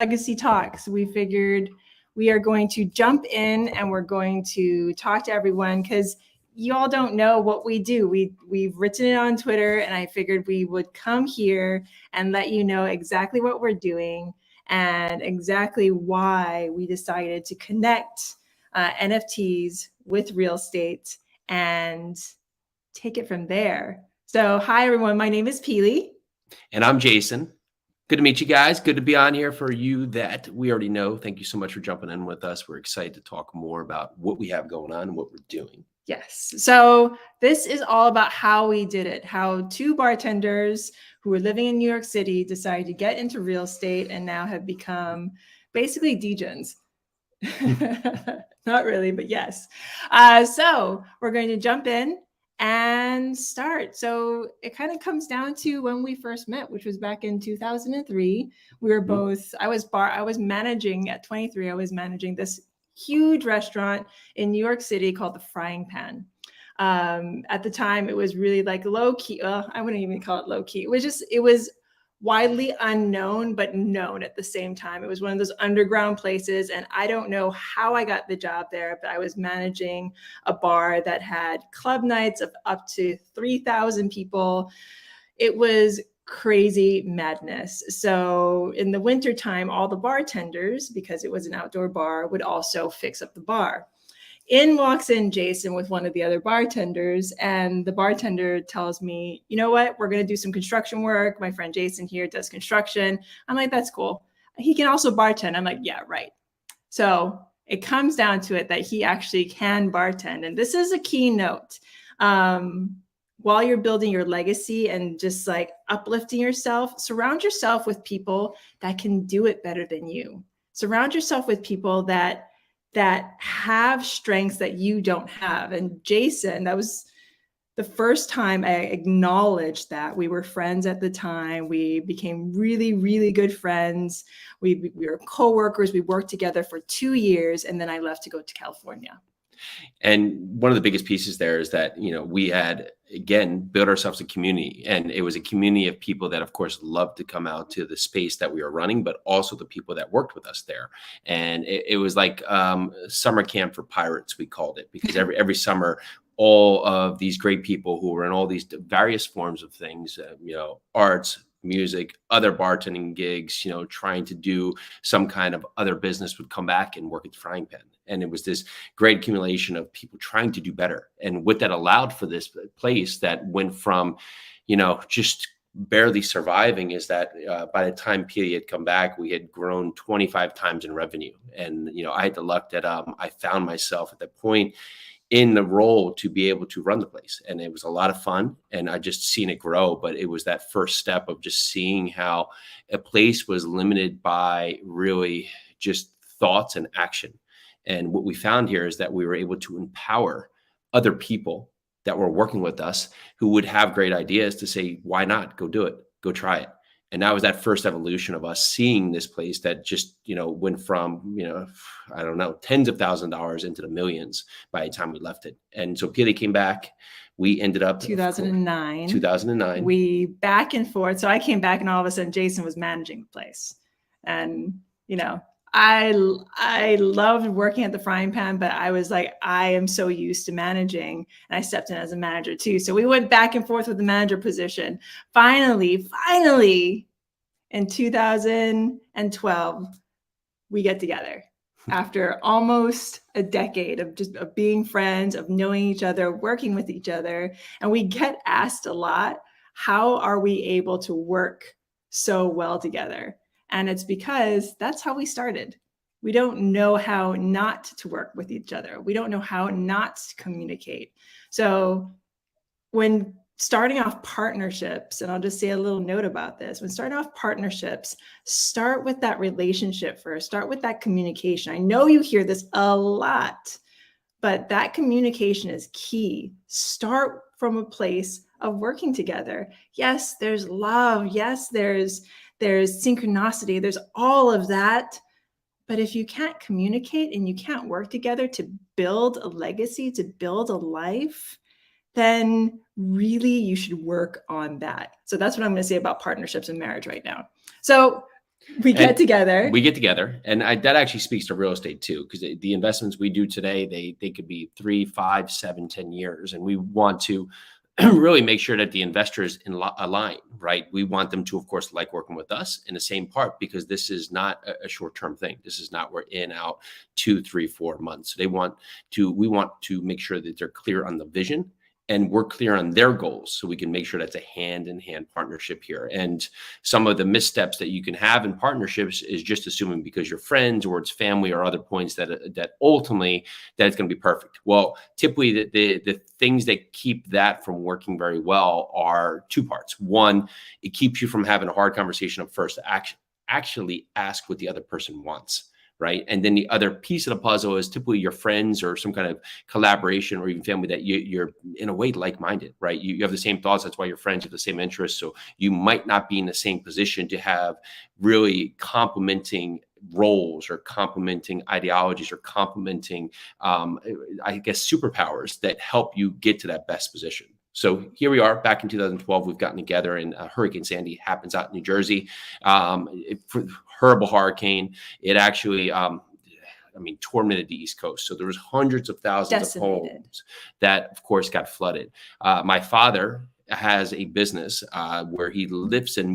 Legacy Talks. We figured we are going to jump in and we're going to talk to everyone because you all don't know what we do. We've written it on Twitter, and I figured we would come here and let you know exactly what we're doing and exactly why we decided to connect NFTs with real estate and take it from there. So hi, everyone. My name is Peely. And I'm Jason. Good to meet you guys. Good to be on here. For you that we already know, thank you so much for jumping in with us. We're excited to talk more about what we have going on and what we're doing. Yes. So this is all about how we did it, how two bartenders who were living in New York City decided to get into real estate and now have become basically degens. Not really, but yes. So we're going to jump in and start. So it kind of comes down to when we first met, which was back in 2003. We were both, I was managing at 23, I was managing this huge restaurant in New York City called the Frying Pan. At the time, it was really like low key. I wouldn't even call it low key. It was widely unknown, but known at the same time. It was one of those underground places. And I don't know how I got the job there, but I was managing a bar that had club nights of up to 3,000 people. It was crazy madness. So in the wintertime, all the bartenders, because it was an outdoor bar, would also fix up the bar. In walks in Jason with one of the other bartenders, and the bartender tells me, you know what, we're going to do some construction work. My friend Jason here does construction. I'm like, that's cool. He can also bartend. I'm like, yeah, right. So it comes down to it that he actually can bartend. And this is a key note. While you're building your legacy and just like uplifting yourself, surround yourself with people that can do it better than you. Surround yourself with people that have strengths that you don't have. And Jason, that was the first time I acknowledged that. We were friends at the time. We became really, really good friends. We were co-workers. We worked together for 2 years, and then I left to go to California. And one of the biggest pieces there is that, we had, again, built ourselves a community, and it was a community of people that, of course, loved to come out to the space that we were running, but also the people that worked with us there. And it was like summer camp for pirates, we called it, because every summer, all of these great people who were in all these various forms of things, arts, music, other bartending gigs, trying to do some kind of other business, would come back and work at the Frying Pan. And it was this great accumulation of people trying to do better. And what that allowed for this place that went from, just barely surviving, is that by the time Peely had come back, we had grown 25 times in revenue. And, I had the luck that I found myself at that point in the role to be able to run the place. And it was a lot of fun, and I just seen it grow. But it was that first step of just seeing how a place was limited by really just thoughts and action. And what we found here is that we were able to empower other people that were working with us who would have great ideas to say, why not? Go do it, go try it. And that was that first evolution of us seeing this place that just, went from, I don't know, tens of thousands of dollars into the millions by the time we left it. And so Peely came back. We ended up 2009. 2009. We back and forth. So I came back, and all of a sudden Jason was managing the place. And, I loved working at the Frying Pan, but I was like, I am so used to managing, and I stepped in as a manager too. So we went back and forth with the manager position. Finally, in 2012, we get together after almost a decade of being friends, of knowing each other, working with each other. And we get asked a lot, how are we able to work so well together? And it's because that's how we started. We don't know how not to work with each other. We don't know how not to communicate. So when starting off partnerships, and I'll just say a little note about this, when starting off partnerships, start with that relationship first, start with that communication. I know you hear this a lot, but that communication is key. Start from a place of working together. Yes, there's love. Yes, there's synchronicity. There's all of that. But if you can't communicate and you can't work together to build a legacy, to build a life, then really you should work on that. So that's what I'm going to say about partnerships and marriage right now. So We get And together. we get together, and that actually speaks to real estate too, because the investments we do today, they could be 3, 5, 7, 10 years, and we want to really make sure that the investors align, right? We want them to, of course, like working with us in the same part, because this is not a short-term thing. This is not we're in, out 2, 3, 4 months. We want to make sure that they're clear on the vision, and we're clear on their goals, so we can make sure that's a hand-in-hand partnership here. And some of the missteps that you can have in partnerships is just assuming because you're friends or it's family or other points that ultimately that it's going to be perfect. Well, typically the things that keep that from working very well are two parts. One, it keeps you from having a hard conversation up first to actually ask what the other person wants. Right. And then the other piece of the puzzle is typically your friends or some kind of collaboration or even family that you're in a way like-minded, right? You have the same thoughts. That's why you're friends. You have the same interests. So you might not be in the same position to have really complementing roles or complementing ideologies or complementing, I guess, superpowers that help you get to that best position. So here we are back in 2012, we've gotten together, and Hurricane Sandy happens out in New Jersey. Horrible hurricane. It actually, tormented the East Coast. So there was hundreds of thousands of homes that, of course, got flooded. My father has a business where he lifts and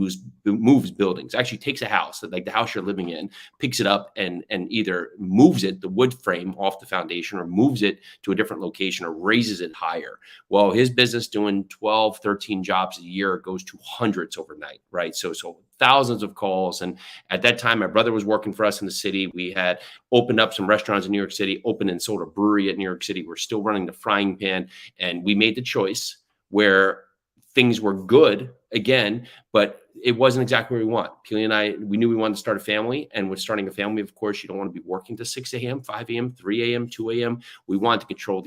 moves buildings. Actually takes a house, like the house you're living in, picks it up and either moves it, the wood frame, off the foundation, or moves it to a different location or raises it higher. Well, his business, doing 12, 13 jobs a year, goes to hundreds overnight, right? So thousands of calls. And at that time, my brother was working for us in the city. We had opened up some restaurants in New York City, opened and sold a brewery at New York City. We're still running the Frying Pan. And we made the choice where things were good again, but it wasn't exactly what we want. Peely and I, we knew we wanted to start a family, and with starting a family, of course, you don't want to be working to 6 a.m., 5 a.m., 3 a.m., 2 a.m. We wanted to control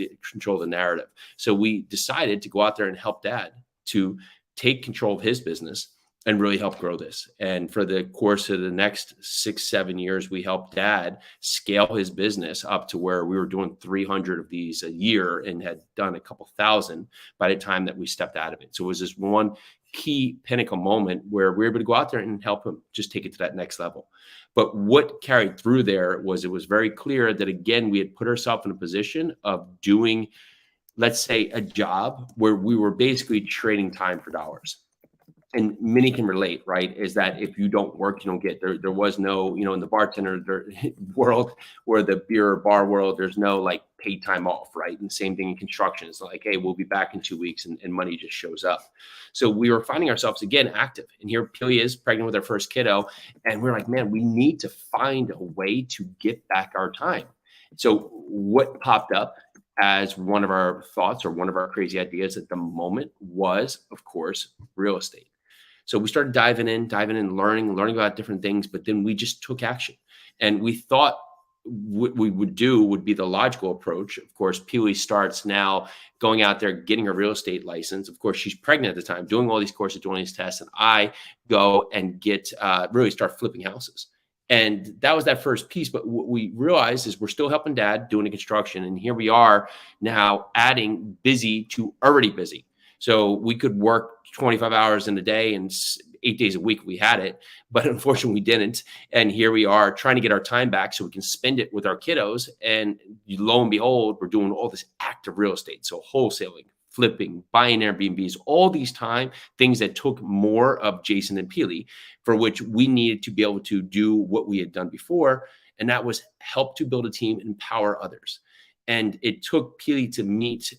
the narrative. So we decided to go out there and help Dad to take control of his business and really help grow this. And for the course of the next 6, 7 years, we helped Dad scale his business up to where we were doing 300 of these a year and had done a couple thousand by the time that we stepped out of it. So it was this one key pinnacle moment where we were able to go out there and help him just take it to that next level. But what carried through there was it was very clear that, again, we had put ourselves in a position of doing, let's say, a job where we were basically trading time for dollars. And many can relate, right? Is that if you don't work, you don't get. There was no, in the bartender world or the beer or bar world, there's no like paid time off, right? And same thing in construction. It's like, hey, we'll be back in 2 weeks, and money just shows up. So we were finding ourselves again active. And here Peely is pregnant with our first kiddo. And we're like, man, we need to find a way to get back our time. So what popped up as one of our thoughts or one of our crazy ideas at the moment was, of course, real estate. So we started diving in, learning about different things, but then we just took action. And we thought what we would do would be the logical approach. Of course, Peely starts now going out there, getting her real estate license. Of course, she's pregnant at the time, doing all these courses, doing these tests. And I go and really start flipping houses. And that was that first piece. But what we realized is we're still helping Dad doing the construction. And here we are now adding busy to already busy. So we could work 25 hours in a day and 8 days a week. We had it, but unfortunately we didn't. And here we are trying to get our time back so we can spend it with our kiddos. And lo and behold, we're doing all this active real estate. So wholesaling, flipping, buying Airbnbs, all these things that took more of Jason and Peely, for which we needed to be able to do what we had done before. And that was help to build a team, empower others. And it took Peely to meet,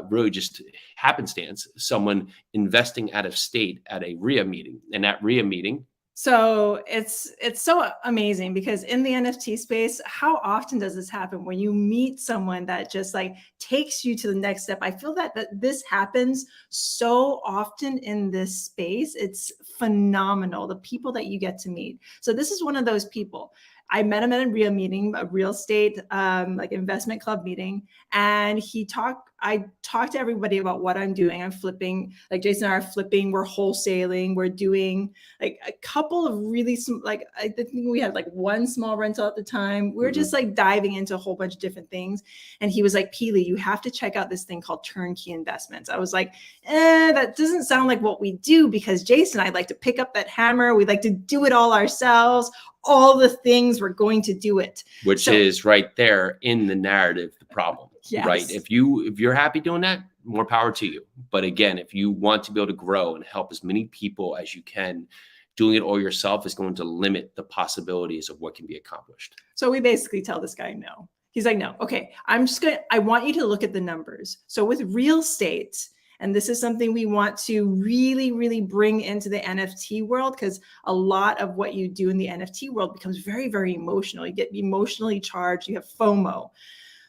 really just happenstance, someone investing out of state at a RIA meeting. And that RIA meeting. So it's so amazing, because in the NFT space, how often does this happen when you meet someone that just like takes you to the next step? I feel that this happens so often in this space. It's phenomenal, the people that you get to meet. So this is one of those people. I met him at a RIA meeting, a real estate like investment club meeting, and he talked. I talk to everybody about what I'm doing. I'm flipping, like Jason and I are flipping, we're wholesaling, we're doing like a couple of really, like I think we had like one small rental at the time. We were just like diving into a whole bunch of different things. And he was like, Peely, you have to check out this thing called turnkey investments. I was like, that doesn't sound like what we do, because Jason and I like to pick up that hammer. We like to do it all ourselves. All the things we're going to do it. Which is right there in the narrative, the problem. Yes. Right. If you're happy doing that, more power to you. But again, if you want to be able to grow and help as many people as you can, doing it all yourself is going to limit the possibilities of what can be accomplished. So we basically tell this guy no. He's like, no, okay, I want you to look at the numbers. So with real estate, and this is something we want to really, really bring into the NFT world, because a lot of what you do in the NFT world becomes very, very emotional. You get emotionally charged, you have FOMO.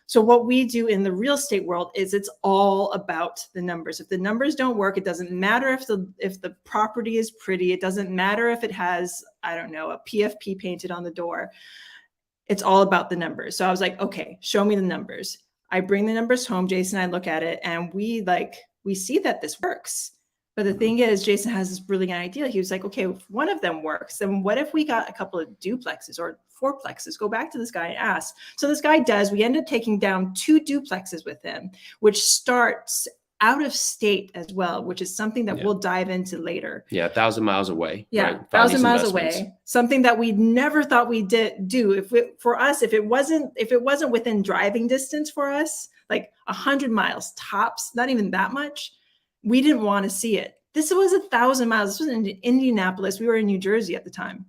So what we do in the real estate world is it's all about the numbers. If the numbers don't work, it doesn't matter if the property is pretty. It doesn't matter if it has, I don't know, a PFP painted on the door. It's all about the numbers. So I was like, okay, show me the numbers. I bring the numbers home. Jason and I look at it, and we see that this works. But the thing is, Jason has this brilliant idea. He was like, okay, if one of them works, then what if we got a couple of duplexes or fourplexes? Go back to this guy and ask. So this guy does. We end up taking down 2 duplexes with him, which starts out of state as well, which is something that we'll dive into later. Yeah, 1,000 miles away. Yeah, right? 1,000 miles away. Something that we never thought we did do. If it wasn't within driving distance for us, like 100 miles tops, not even that much, we didn't want to see it. This was 1,000 miles. This was in Indianapolis. We were in New Jersey at the time.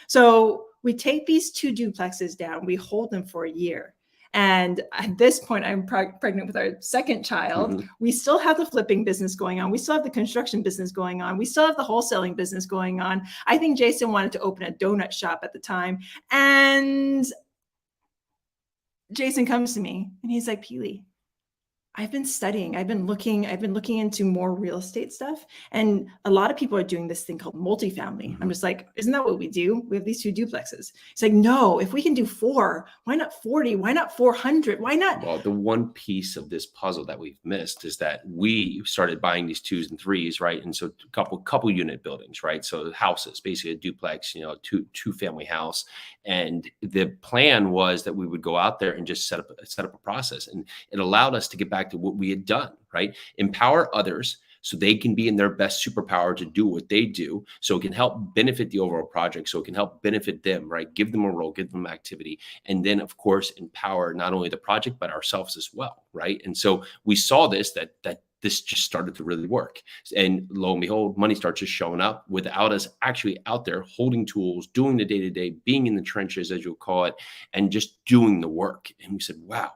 So we take these 2 duplexes down. We hold them for a year. And at this point, I'm pregnant with our second child. We still have the flipping business going on. We still have the construction business going on. We still have the wholesaling business going on. I think Jason wanted to open a donut shop at the time. And Jason comes to me and he's like, Peely, I've been studying, I've been looking into more real estate stuff. And a lot of people are doing this thing called multifamily. I'm just like, isn't that what we do? We have these 2 duplexes. It's like, no, if we can do 4, why not 40? Why not 400? Why not? Well, the one piece of this puzzle that we've missed is that we started buying these 2s and 3s, right? And so couple unit buildings, right? So houses, basically a duplex, two family house. And the plan was that we would go out there and just set up a process. And it allowed us to get back to what we had done, right? Empower others so they can be in their best superpower to do what they do. So it can help benefit the overall project. So it can help benefit them, right? Give them a role, give them activity. And then of course, empower not only the project, but ourselves as well, right? And so we saw this, that this just started to really work. And lo and behold, money starts just showing up without us actually out there holding tools, doing the day-to-day, being in the trenches, as you'll call it, and just doing the work. And we said, wow.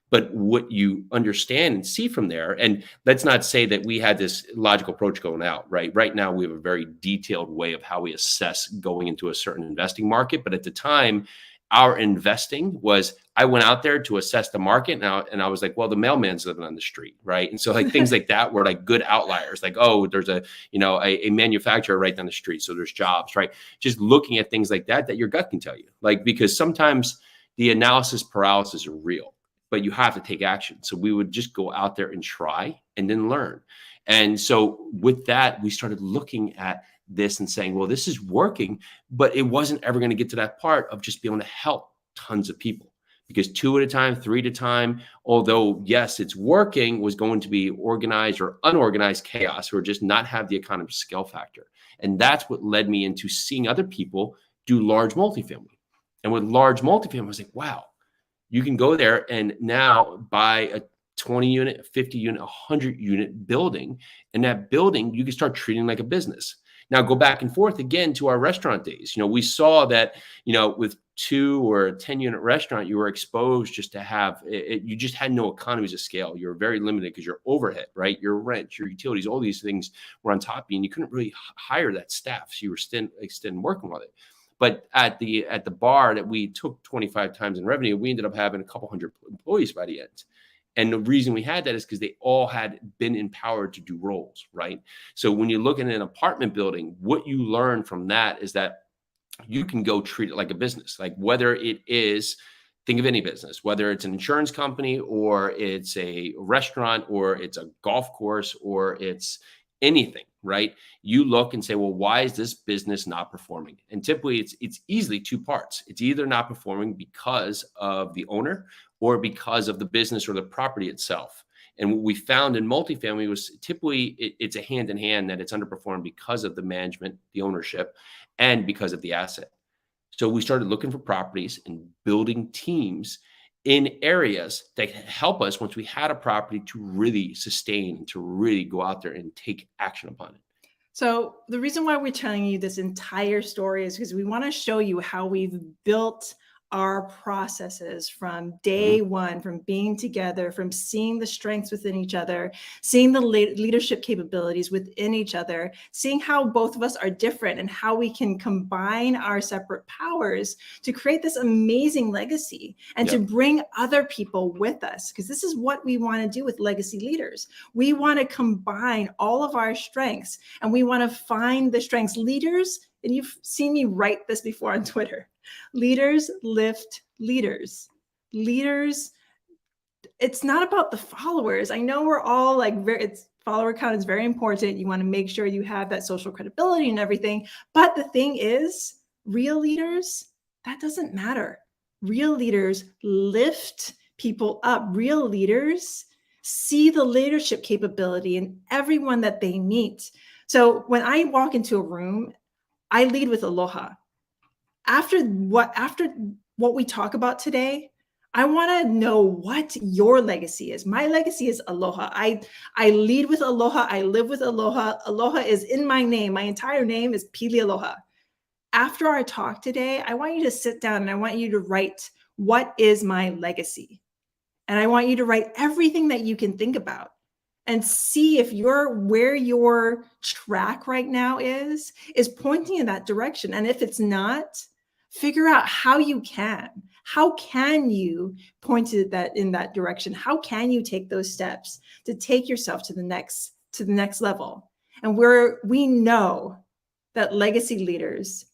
But what you understand and see from there, and let's not say that we had this logical approach going out, right? Right now, we have a very detailed way of how we assess going into a certain investing market. But at the time, our investing was, I went out there to assess the market, and I was like, well, the mailman's living on the street, right? And so like things like that were like good outliers, like, oh, there's a manufacturer right down the street, so there's jobs, right? Just looking at things like that your gut can tell you, like, because sometimes the analysis paralysis are real, but you have to take action. So we would just go out there and try and then learn. And so with that, we started looking at this and saying, well, this is working, but it wasn't ever going to get to that part of just being able to help tons of people, because 2 at a time, 3 at a time, although yes, it's working, was going to be organized or unorganized chaos, or just not have the economy scale factor. And that's what led me into seeing other people do large multifamily. And with large multifamily, I was like, wow, you can go there and now buy a 20 unit, a 50 unit, 100 unit building. And that building, you can start treating like a business. Now go back and forth again to our restaurant days. We saw that, with 2 or a 10 unit restaurant, you were exposed just to have it. You just had no economies of scale. You were very limited because your overhead, right? Your rent, your utilities, all these things were on top of you, and you couldn't really hire that staff. So you were still working with it. But at the bar that we took 25 times in revenue, we ended up having a couple hundred employees by the end. And the reason we had that is because they all had been empowered to do roles, right? So when you look at an apartment building, what you learn from that is that you can go treat it like a business, like whether it is Think of any business, whether it's an insurance company or it's a restaurant or it's a golf course or it's anything, right? You look and say, well, why is this business not performing? And typically it's easily two parts. It's either not performing because of the owner or because of the business or the property itself. And what we found in multifamily was typically it's a hand in hand, that it's underperformed because of the management, the ownership, and because of the asset. So we started looking for properties and building teams in areas that could help us once we had a property to really sustain, to really go out there and take action upon it. So the reason why we're telling you this entire story is because we want to show you how we've built our processes from day one, from being together, from seeing the strengths within each other, seeing the leadership capabilities within each other, seeing how both of us are different and how we can combine our separate powers to create this amazing legacy and to bring other people with us. Because this is what we want to do with legacy leaders. We want to combine all of our strengths and we want to find the strengths. Leaders, and you've seen me write this before on Twitter, leaders lift leaders. Leaders, it's not about the followers. I know we're all like, it's follower count is very important. You want to make sure you have that social credibility and everything. But the thing is, real leaders, that doesn't matter. Real leaders lift people up. Real leaders see the leadership capability in everyone that they meet. So when I walk into a room, I lead with aloha. After what we talk about today, I want to know what your legacy is. My legacy is aloha. I lead with aloha. I live with aloha. Aloha is in my name. My entire name is Pili Aloha. After our talk today, I want you to sit down and I want you to write, what is my legacy? And I want you to write everything that you can think about and see if where your track right now is pointing in that direction. And if it's not, figure out how you can. How can you point to that in that direction? How can you take those steps to take yourself to the next level? And we know that legacy leaders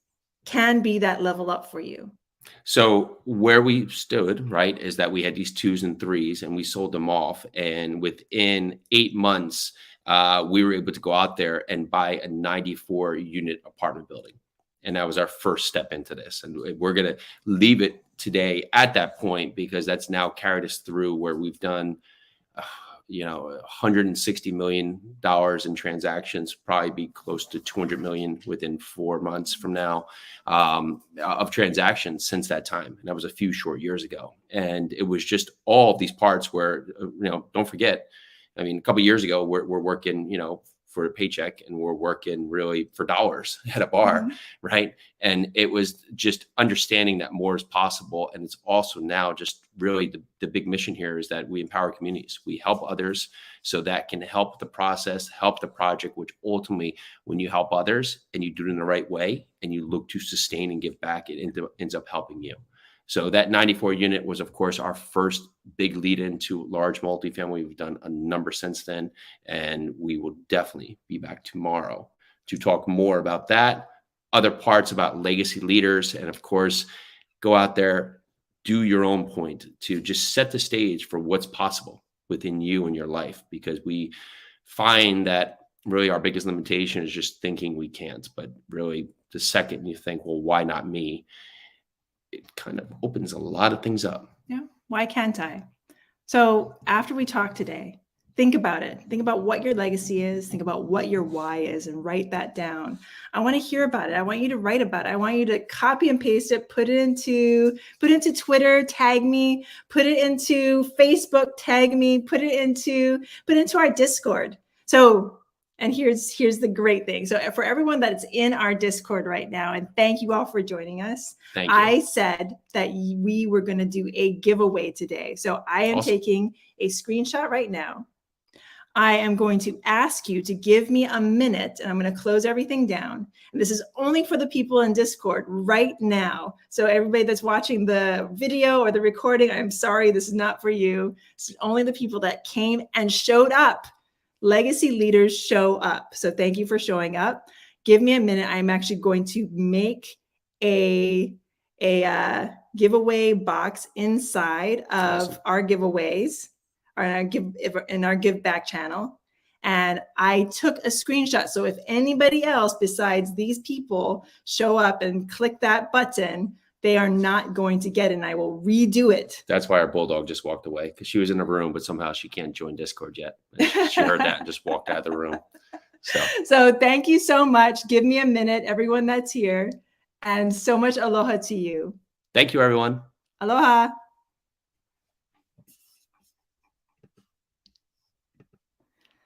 can be that level up for you. So where we stood, right, is that we had these 2s and 3s and we sold them off. And within 8 months, we were able to go out there and buy a 94 unit apartment building. And that was our first step into this. And we're going to leave it today at that point, because that's now carried us through where we've done, $160 million in transactions, probably be close to 200 million within 4 months from now, of transactions since that time. And that was a few short years ago. And it was just all of these parts where, don't forget, I mean, a couple of years ago, we're working, for a paycheck, and we're working really for dollars at a bar, right? And it was just understanding that more is possible. And it's also now just really the big mission here is that we empower communities. We help others so that can help the process, help the project, which ultimately, when you help others and you do it in the right way and you look to sustain and give back, it ends up helping you. So that 94 unit was, of course, our first big lead into large multifamily. We've done a number since then, and we will definitely be back tomorrow to talk more about that, other parts about legacy leaders, and of course, go out there, do your own point to just set the stage for what's possible within you and your life, because we find that really our biggest limitation is just thinking we can't. But really, the second you think, well, why not me? It kind of opens a lot of things up. Yeah. Why can't I? So after we talk today, think about it. Think about what your legacy is. Think about what your why is and write that down. I want to hear about it. I want you to write about it. I want you to copy and paste it, put it into Twitter, tag me, put it into Facebook, tag me, put it into our Discord. So, and here's the great thing. So for everyone that's in our Discord right now, and thank you all for joining us. Thank you. I said that we were going to do a giveaway today. So I am taking a screenshot right now. I am going to ask you to give me a minute, and I'm going to close everything down. And this is only for the people in Discord right now. So everybody that's watching the video or the recording, I'm sorry, this is not for you. It's only the people that came and showed up. Legacy leaders show up. So thank you for showing up. Give me a minute. I'm actually going to make a giveaway box inside of Awesome. our giveaways, or in our give back channel. And I took a screenshot. So if anybody else besides these people show up and click that button, they are not going to get it. And I will redo it. That's why our bulldog just walked away, because she was in a room, but somehow she can't join Discord yet. She heard that and just walked out of the room. So thank you so much. Give me a minute, everyone that's here. And so much aloha to you. Thank you, everyone. Aloha.